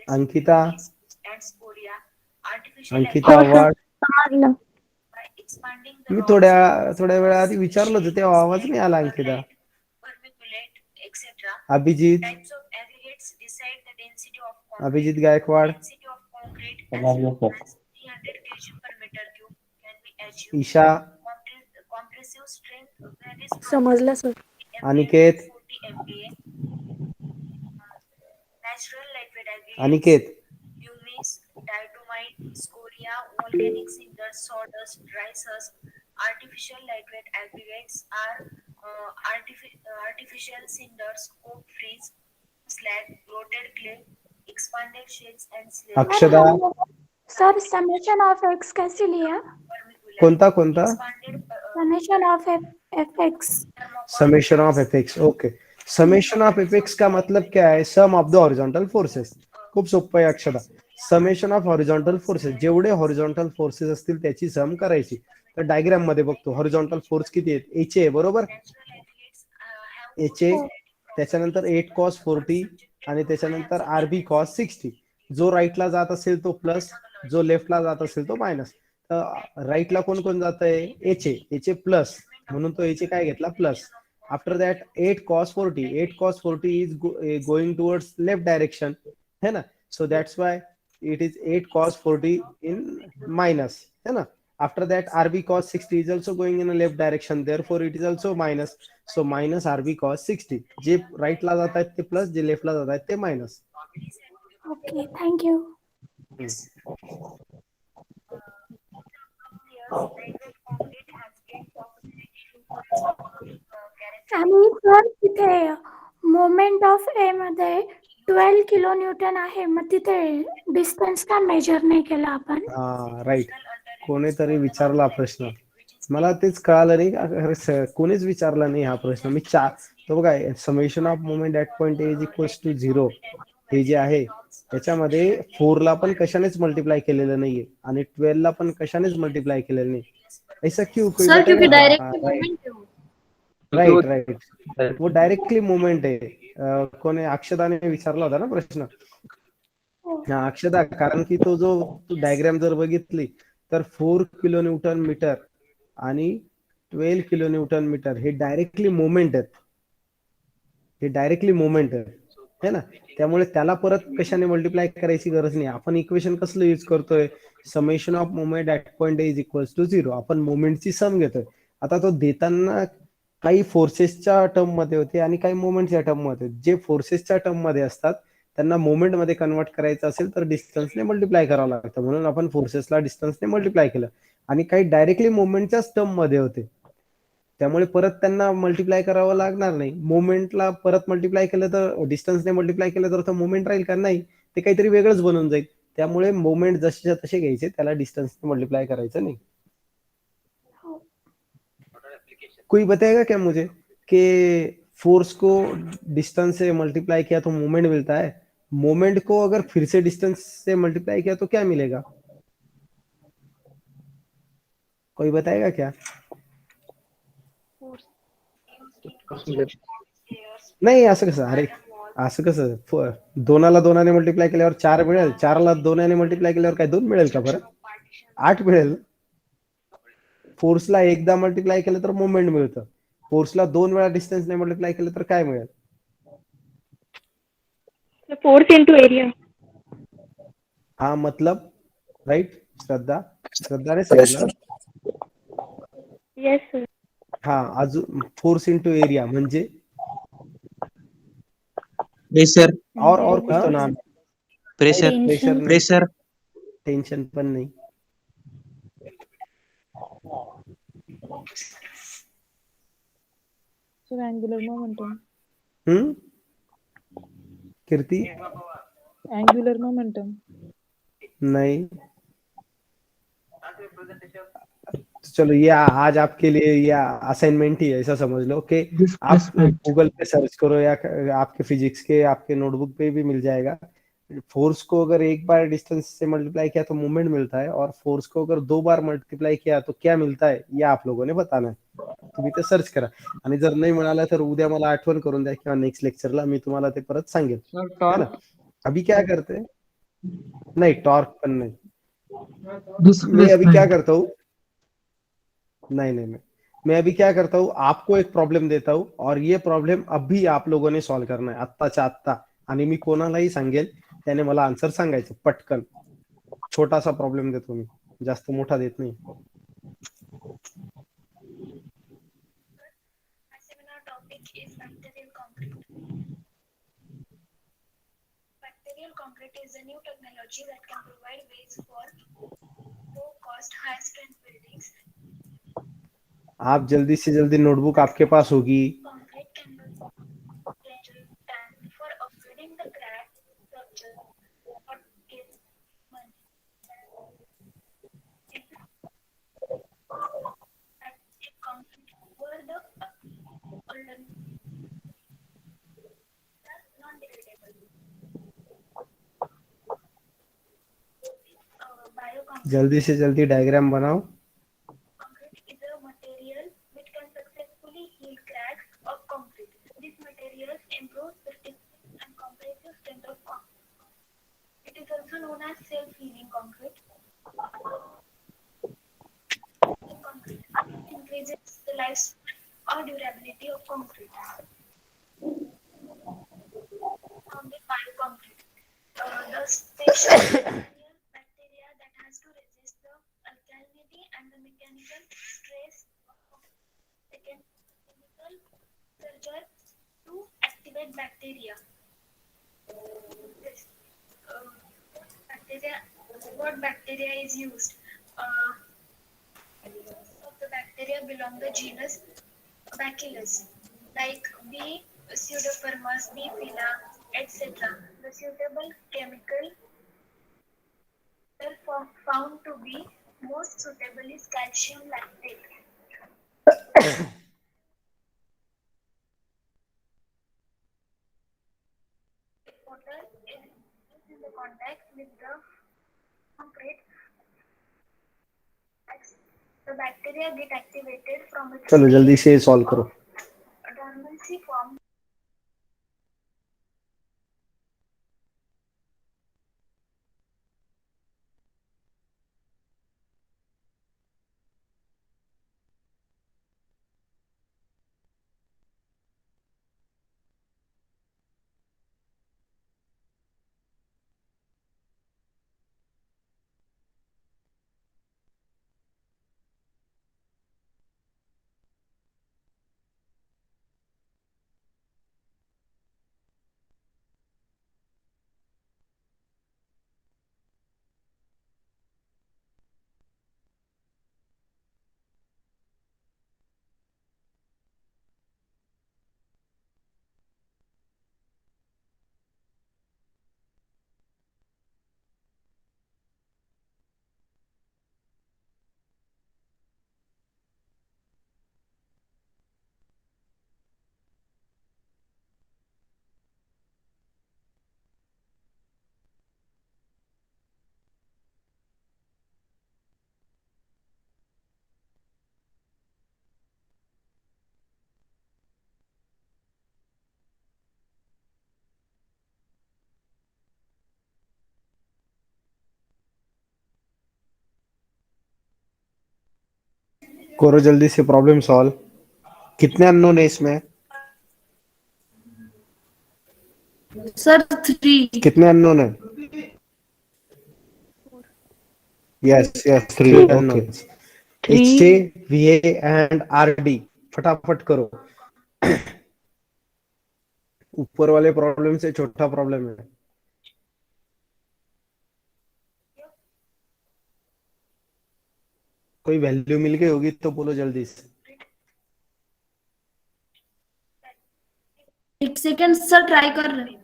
अंकिता हो आवाज समजलं. मी थोड्या वेळा आधी विचारलं होतं तेव्हा आवाज नाही आला. अंकिता. अभिजित गायकवाड. ईशा. समजलं sir. Aniket. Aniket. Akshada. Sir summation of x कैसे लिया? कोणता summation of F x. Summation of F x. Okay. Summation of F x का मतलब क्या है? सम ऑफ द हॉरिझॉन्टल फोर्सेस. खूप सोपं आहे Akshada. Summation of horizontal forces, जेवढे हॉरिझॉन्टल फोर्सेस असतील त्याची सम करायची. तर डायग्राम मध्ये बघतो हॉरिझॉन्टल फोर्स किती आहेत. एच ए बरोबर, एच ए, त्याच्यानंतर 8 cos 40 आणि त्याच्यानंतर आरबी कॉस 60. जो राईटला जात असेल तो प्लस, जो लेफ्टला जात असेल तो मायनस. राईटला कोण कोण जात आहे? एच ए प्लस, म्हणून तो एच ए काय घेतला? Plus. After that 8 cos 40. 8 cos 40 is going towards left direction है ना, so that's why it is 8 cos 40 in minus है ना. After that RB cos 60 is also going in a left direction, therefore it is also minus, so minus RB cos 60. J right ला जात आहेत ते plus, जे left ला जात आहेत ते minus. Okay thank you. आणि sir तिथे मोमेंट ऑफ ए मध्ये 12 kilo Newton आहे, मग तिथे डिस्टन्स का मेजर नाही केला आपण? हा राईट. कोणीतरी विचारला प्रश्न, मला तेच कळालं नाही, कोणीच विचारला नाही हा प्रश्न. मी तो बघा, summation of moment at point A is equals to 0 हे जे आहे त्याच्यामध्ये 4 ला पण कशानेच मल्टिप्लाय केलेलं नाहीये आणि 12 ला पण कशानेच मल्टिप्लाय केलेलं नाही. ऐसा क्यों? सर क्योंकि डायरेक्ट मोमेंट है वो. राइट, वो डायरेक्टली मोमेंट आहे. कोणी अक्षदाने विचारला होता ना प्रश्न. हा अक्षदा, कारण की तो जो डायग्राम जर बघितली तर 4 किलो न्यूटन मीटर आणि 12 किलो न्यूटन मीटर हे डायरेक्टली मोमेंट आहेत. है ना, त्यामुळे त्याला परत कशाने मल्टिप्लाय करायची गरज नाही. आपण इक्वेशन कसलं यूज करतोय? Summation of moment at point A is equals to 0. आपण मोमेंटची सम घेतोय. आता तो देताना काही फोर्सेसच्या टर्म मध्ये होते आणि काही मोमेंटच्या टर्म मध्ये. जे फोर्सेसच्या टर्म मध्ये असतात त्यांना मोमेंट मध्ये कन्वर्ट करायचं असेल तर डिस्टन्सने मल्टिप्लाय करावं लागतं, म्हणून आपण फोर्सेसला डिस्टन्सने मल्टिप्लाय केलं. आणि काही डायरेक्टली मोमेंटच्याच टर्म मध्ये होते, त्यामुळे परत त्यांना मल्टिप्लाय करावं लागणार नाही. मोमेंटला परत मल्टिप्लाय केलं तर, डिस्टन्सने मल्टिप्लाय केलं तर मोमेंट राहील का? नाही, ते काहीतरी वेगळंच बनून जाईल. त्यामुळे मोमेंट जसे तसे घ्यायचे, त्याला डिस्टन्सने मल्टिप्लाय करायचं नाही. कोई बताएगा क्या मुझे कि फोर्स को डिस्टेंस से मल्टीप्लाई किया तो मोमेंट मिलता है, मोमेंट को अगर फिर से डिस्टेंस से मल्टीप्लाई किया तो क्या मिलेगा? कोई बताएगा क्या? नाही, असं कसं? अरे असं कसं? 2ला 2ने मल्टिप्लाय केल्यावर 4 मिळेल, 4ला 2ने मल्टिप्लाय केल्यावर काय 2 मिळेल का? बरं 8 मिळेल. फोर्सला एकदा मल्टिप्लाय केलं तर मोमेंट मिळतं, फोर्सला 2 वेळा डिस्टन्सने मल्टिप्लाय केलं तर काय मिळेल? Force into area. हा मतलब राईट श्रद्धा श्रद्धाने Yes, सांगितलं. sir. Yes sir. हा अजून फोर्स इंटू एरिया म्हणजे प्रेशर और कुछ तो नाम प्रेशर प्रेशर नहीं, प्रेशर टेंशन पण नाही. Sir angular momentum. Kirti angular momentum. नहीं. तो चलो ये आज आपके लिए ये असाइनमेंट ही है, ऐसा समझ लो कि आप डिस्प्लेसमेंट. गूगल पे सर्च करो या आपके फिजिक्स के आपके नोटबुक पे भी मिल जाएगा. फोर्स को अगर एक बार डिस्टेंस से मल्टीप्लाई किया तो मोमेंट मिलता है, और फोर्स को अगर 2 बार मल्टीप्लाई किया तो क्या मिळता है, ये आप लोगों ने बताना है. तुम्ही ते सर्च करा, आणि जर नाही मिळालं तर उद्या मला आठवण करून द्या किंवा नेक्स्ट लेक्चरला मी तुम्हाला ते परत सांगेल. है ना? अभी क्या करते हैं? नहीं, टॉर्क पण नहीं. मैं अभी क्या करता हूँ, नहीं, मैं अभी क्या करता हूँ, आपको एक प्रॉब्लेम देता हूँ और ये प्रॉब्लेम अभी आप लोगों ने सॉल्व करना है आत्ताच्या आत्ता, आणि मी कोणालाही सांगेल त्याने मला आन्सर सांगायचं पटकन. छोटासा प्रॉब्लेम देतो मी, जास्त मोठा देत नाही. Bacterial concrete is a new technology that can provide ways for low cost, high strength buildings. आप जल्दी से जल्दी नोटबुक आपके पास होगी. Concrete can be essential and for avoiding the crack, rupture, or case concrete were the older non-degradable. Bioconcrete. जल्दी से जल्दी diagram बनाओ. Concrete is a material which can successfully heal cracks of concrete. These materials improve the stiffness and compressive strength of concrete. It is also known as self-healing concrete. Concrete increases the lifespan or durability of concrete. Concrete bioconcrete. The special bacteria that has to resist the alkalinity and the mechanical stress of second chemical culture to activate bacteria. This, bacteria, what bacteria is used? Of the bacteria belong the genus Bacillus, like B. pseudopermas, B. pila, etc. The suitable chemical found to be most suitable is calcium lactate. Water is in the contact with the concrete. The bacteria get activated from its चलो जल्दी से solve करो. dormancy form. करो जल्दी से problem solve. कितने unknown है इसमें? सर 3. कितने अननोन है? Yes yes 3 3 unknown. okay. HA, VA and RD. फटाफट करो. ऊपर वाले प्रॉब्लम से छोटा प्रॉब्लम है. कोई वैल्यू मिल गई होगी तो बोलो जल्दी से. 1 सेकेंड सर, ट्राई कर रहे.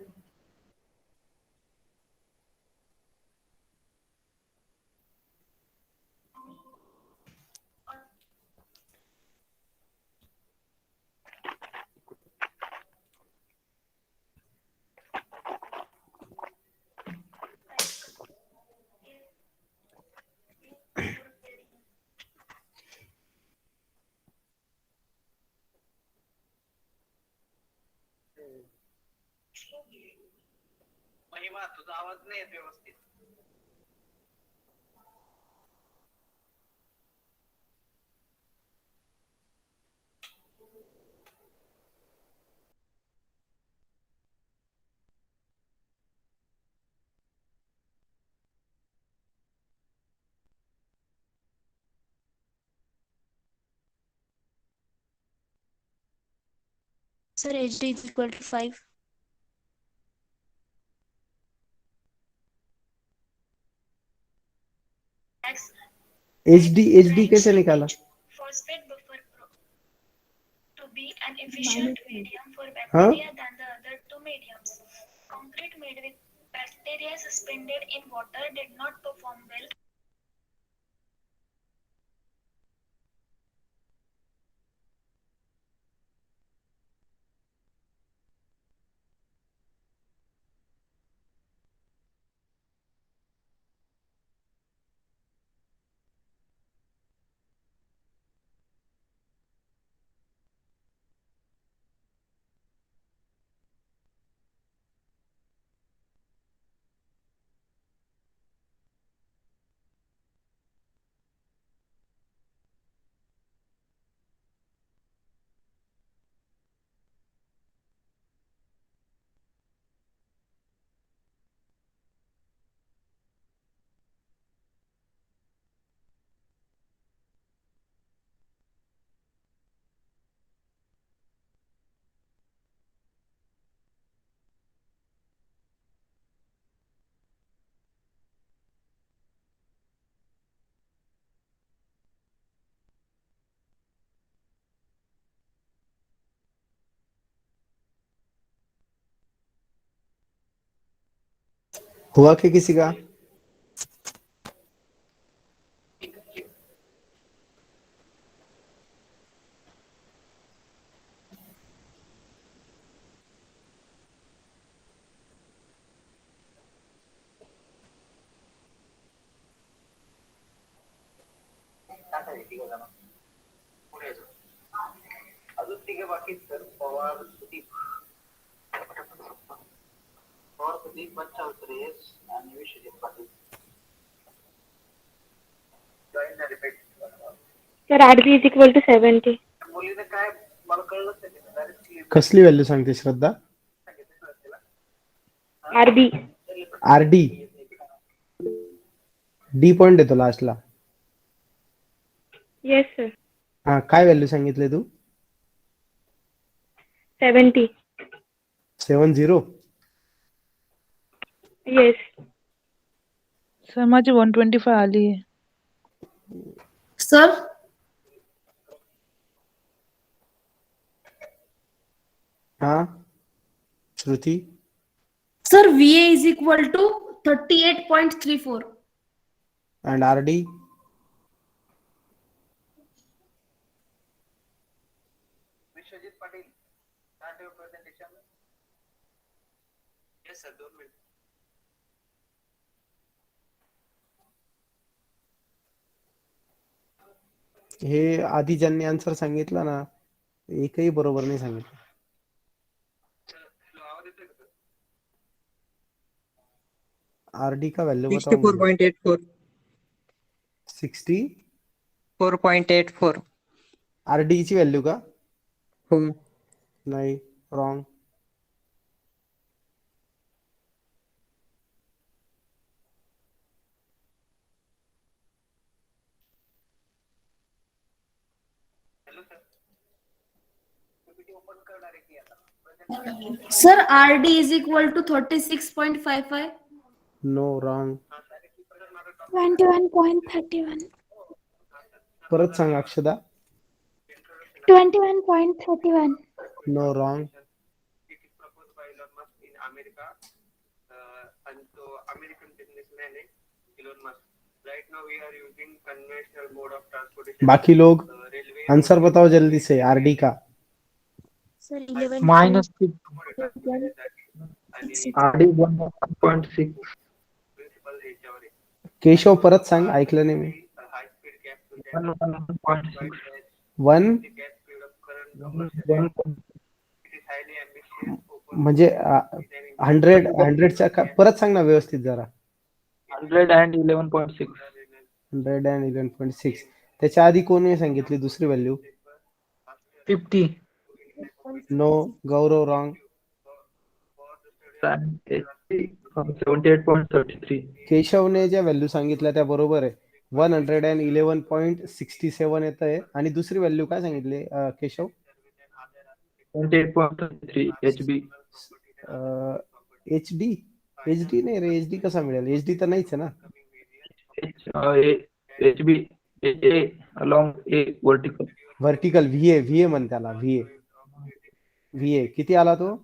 महिमा तुझा आवाज नाही येत व्यवस्थित. Sir, HD is equal to 5. HD कैसे निकाला? Phosphate buffer to be an efficient medium for Huh? bacteria than the other two mediums. Concrete made with bacteria suspended in water did not perform well. हुआ कि किसी का? अजून तिघे बाकी sir. Pawar Sudeep बच्चा सुरेश आणि विश्वजित पाटील. जॉईन झाले पेट. Sir, RB is equal to 70. मुलीने काय मला कळलंच नाही. डायरेक्टली कसली व्हॅल्यू सांगते श्रद्धा? RB. RD. D पॉइंट देतो लास्टला. Yes, sir. हा, काय व्हॅल्यू सांगितले तू? 70. 70. Yes. सर माझी 125 आली आहे. सर, हा Shruti. Sir VA is equal to 38.34. And RD. Vishwajit Patil start your presentation. Yes sir, 2 minute. हे आधी ज्यांनी आन्सर सांगितला ना, एकही बरोबर नाही सांगितलं. आवाज येतोय का? RD का वैल्यू बताओ. 64.84. 60. 4.84. RD ची व्हॅल्यू का? नहीं, wrong. Sir, RD is equal to 36.55. No, wrong. 21.31. परत सांग Akshada. 21.31. No, wrong. It is proposed by Elon Musk in America, and so American businessman is Elon Musk. Right now we are using conventional mode of transportation. बाकी लोग Railway. Answer बताओ जल्दी से. RD का sir 11. Minus आणि RD 1.6. principal ह्याच्यावर आहे. केशव परत सांग, ऐकलं नाही मी. High speed gas to 1.6. 1 gas speed of current combustion. It is highly ambitious. Open म्हणजे 100च्या परत सांग ना व्यवस्थित जरा. 111.6. 111.6. त्याच्या आधी कोणी सांगितली दुसरी व्हॅल्यू? 50. नो, गौरव, रॉंग. 78.33. केशवने ज्या व्हॅल्यू सांगितल्या त्या बरोबर आहे. 111.67 येत आहे. आणि दुसरी व्हॅल्यू काय सांगितली केशव? 78.33 HB. एचडी. एचडी नाही रे, एचडी कसा मिळेल? एचडी तर नाहीच आहे ना. HB A along A vertical. Vertical VA म्हण त्याला. व्हीए किती आला तो?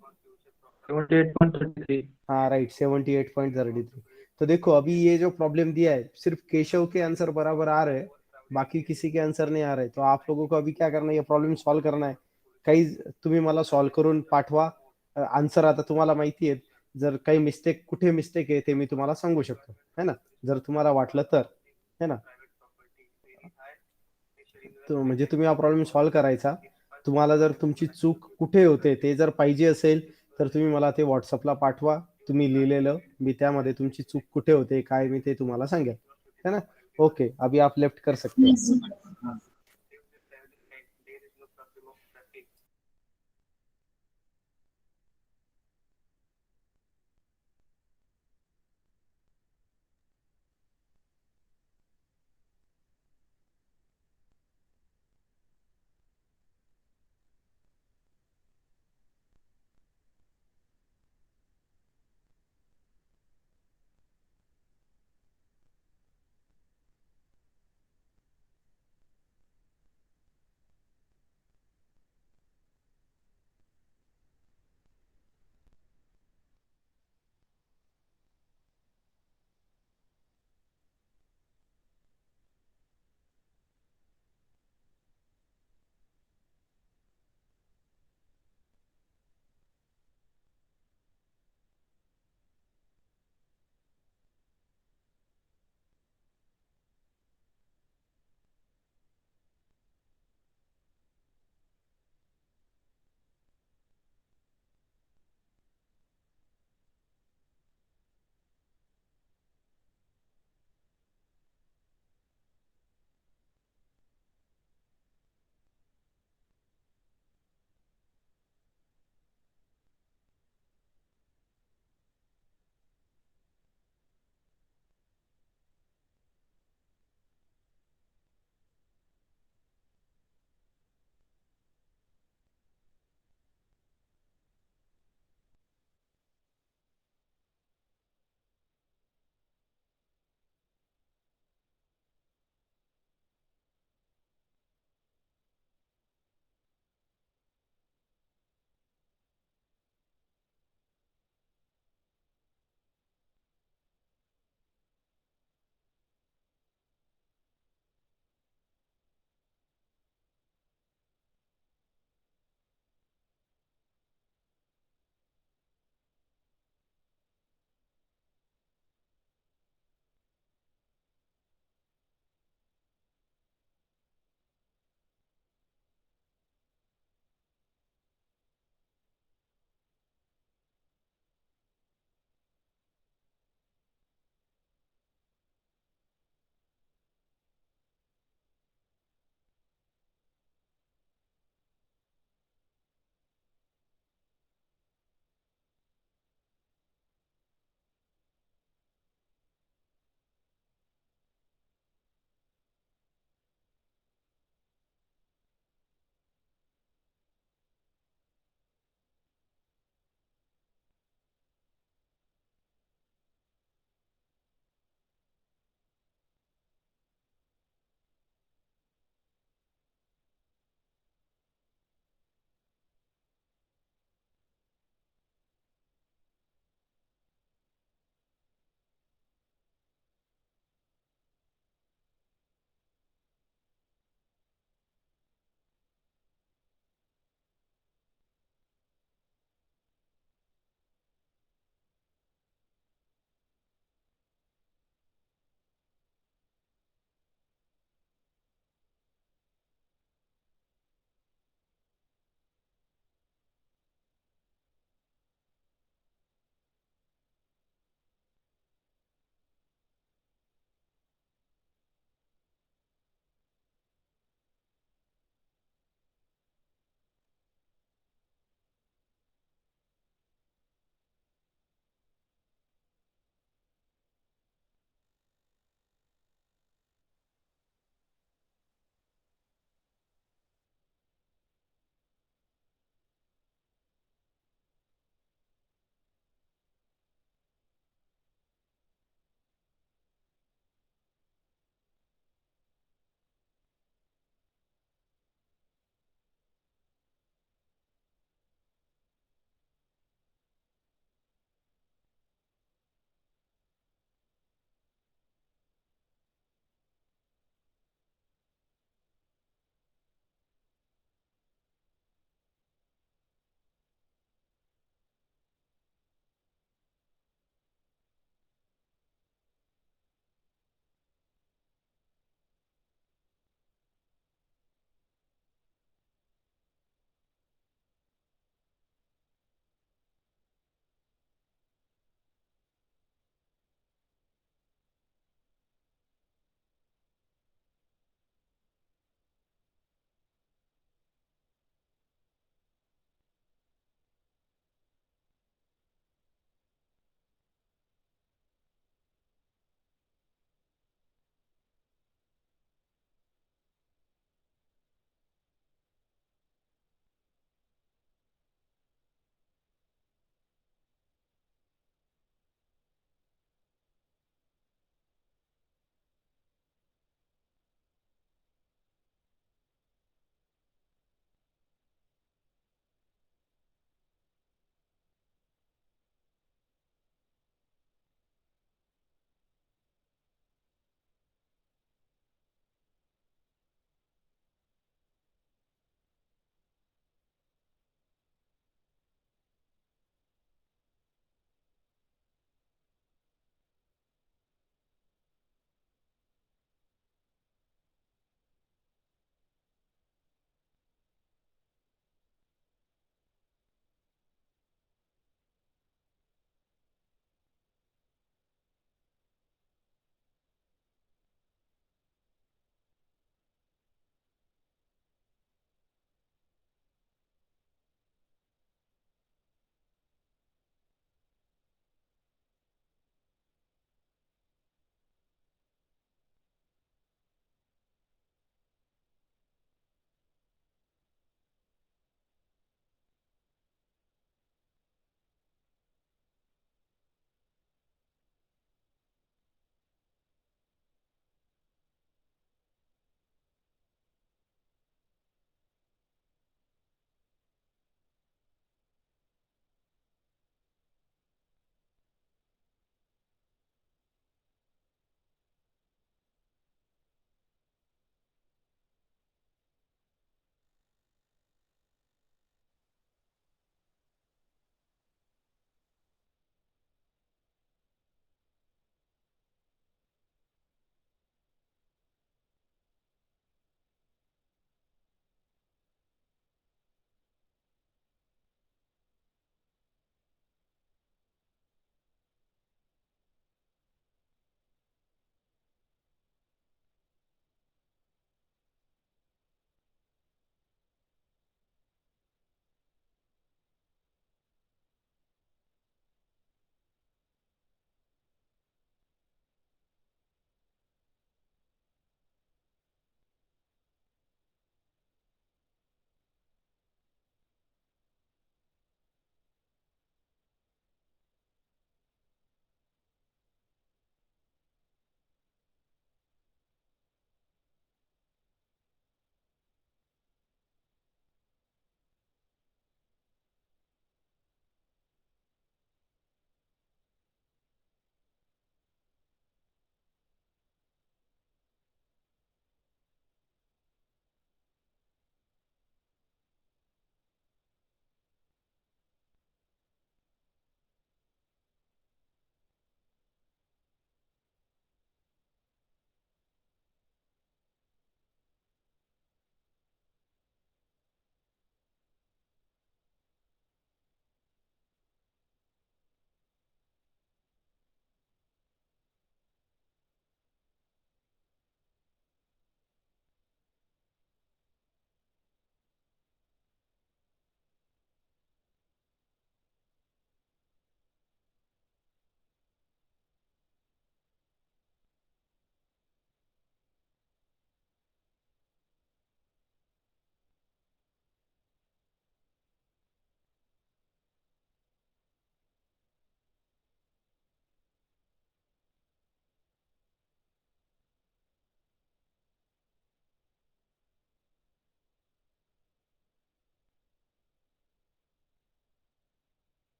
78.33. हाँ राइट, 78.33. तो देखो अभी ये जो प्रॉब्लम दिया है सिर्फ केशव के आंसर बराबर आ रहे हैं, बाकी किसी के आंसर नहीं आ रहे. तो आप लोगों को अभी क्या करना है, ये प्रॉब्लेम सॉल्व करना है. काही तुम्ही मला सॉल्व करून पाठवा आन्सर. आता तुम्हाला माहिती आहे, जर काही मिस्टेक कुठे मिस्टेक आहे ते मी तुम्हाला सांगू शकतो, है ना, जर तुम्हाला वाटलं तर, है ना. तो म्हणजे तुम्ही हा प्रॉब्लेम सॉल्व करायचा. तुम्हाला जर तुमची चूक कुठे होते ते जर पाहिजे असेल तर तुम्ही मला ते व्हॉट्सअपला पाठवा, तुम्ही लिहिलेलं. मी त्यामध्ये तुमची चूक कुठे होते काय मी ते तुम्हाला सांगेल, है ना. ओके, अभी आप लेफ्ट कर सकते हैं.